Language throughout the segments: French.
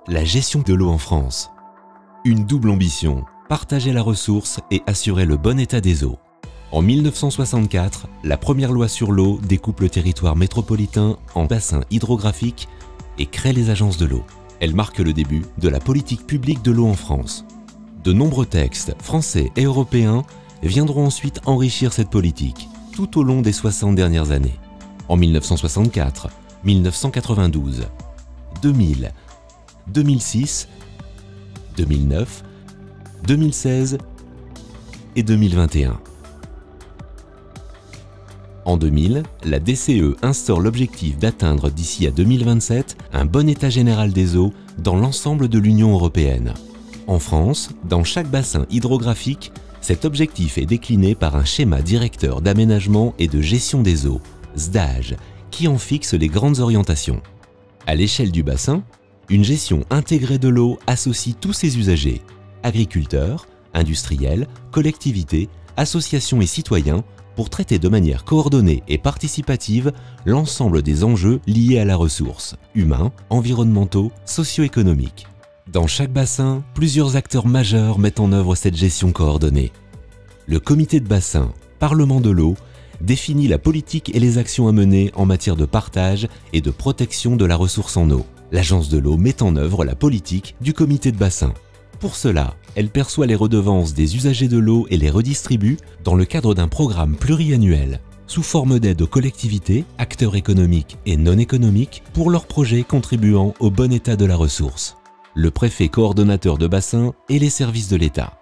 La gestion de l'eau en France. Une double ambition, partager la ressource et assurer le bon état des eaux. En 1964, la première loi sur l'eau découpe le territoire métropolitain en bassins hydrographiques et crée les agences de l'eau. Elle marque le début de la politique publique de l'eau en France. De nombreux textes français et européens viendront ensuite enrichir cette politique tout au long des 60 dernières années. En 1964, 1992, 2000, 2006, 2009, 2016 et 2021. En 2000, la DCE instaure l'objectif d'atteindre d'ici à 2027 un bon état général des eaux dans l'ensemble de l'Union européenne. En France, dans chaque bassin hydrographique, cet objectif est décliné par un schéma directeur d'aménagement et de gestion des eaux, SDAGE, qui en fixe les grandes orientations. À l'échelle du bassin, une gestion intégrée de l'eau associe tous ses usagers, agriculteurs, industriels, collectivités, associations et citoyens, pour traiter de manière coordonnée et participative l'ensemble des enjeux liés à la ressource, humains, environnementaux, socio-économiques. Dans chaque bassin, plusieurs acteurs majeurs mettent en œuvre cette gestion coordonnée. Le comité de bassin, Parlement de l'eau, définit la politique et les actions à mener en matière de partage et de protection de la ressource en eau. L'agence de l'eau met en œuvre la politique du comité de bassin. Pour cela, elle perçoit les redevances des usagers de l'eau et les redistribue dans le cadre d'un programme pluriannuel, sous forme d'aide aux collectivités, acteurs économiques et non économiques pour leurs projets contribuant au bon état de la ressource. Le préfet coordonnateur de bassin et les services de l'État.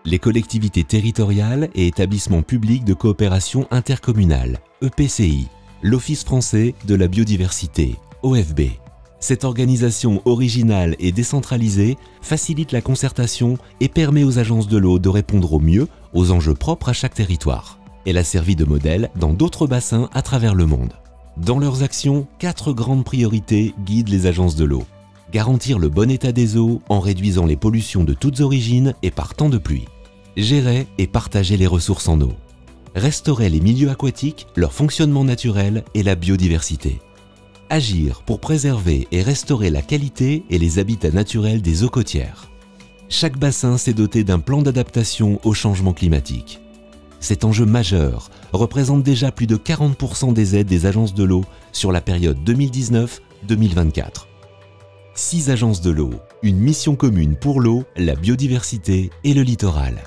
Les collectivités territoriales et établissements publics de coopération intercommunale, EPCI, l'Office français de la biodiversité, OFB. Cette organisation originale et décentralisée facilite la concertation et permet aux agences de l'eau de répondre au mieux aux enjeux propres à chaque territoire. Elle a servi de modèle dans d'autres bassins à travers le monde. Dans leurs actions, 4 grandes priorités guident les agences de l'eau. Garantir le bon état des eaux en réduisant les pollutions de toutes origines et par temps de pluie. Gérer et partager les ressources en eau. Restaurer les milieux aquatiques, leur fonctionnement naturel et la biodiversité. Agir pour préserver et restaurer la qualité et les habitats naturels des eaux côtières. Chaque bassin s'est doté d'un plan d'adaptation au changement climatique. Cet enjeu majeur représente déjà plus de 40% des aides des agences de l'eau sur la période 2019-2024. 6 agences de l'eau, une mission commune pour l'eau, la biodiversité et le littoral.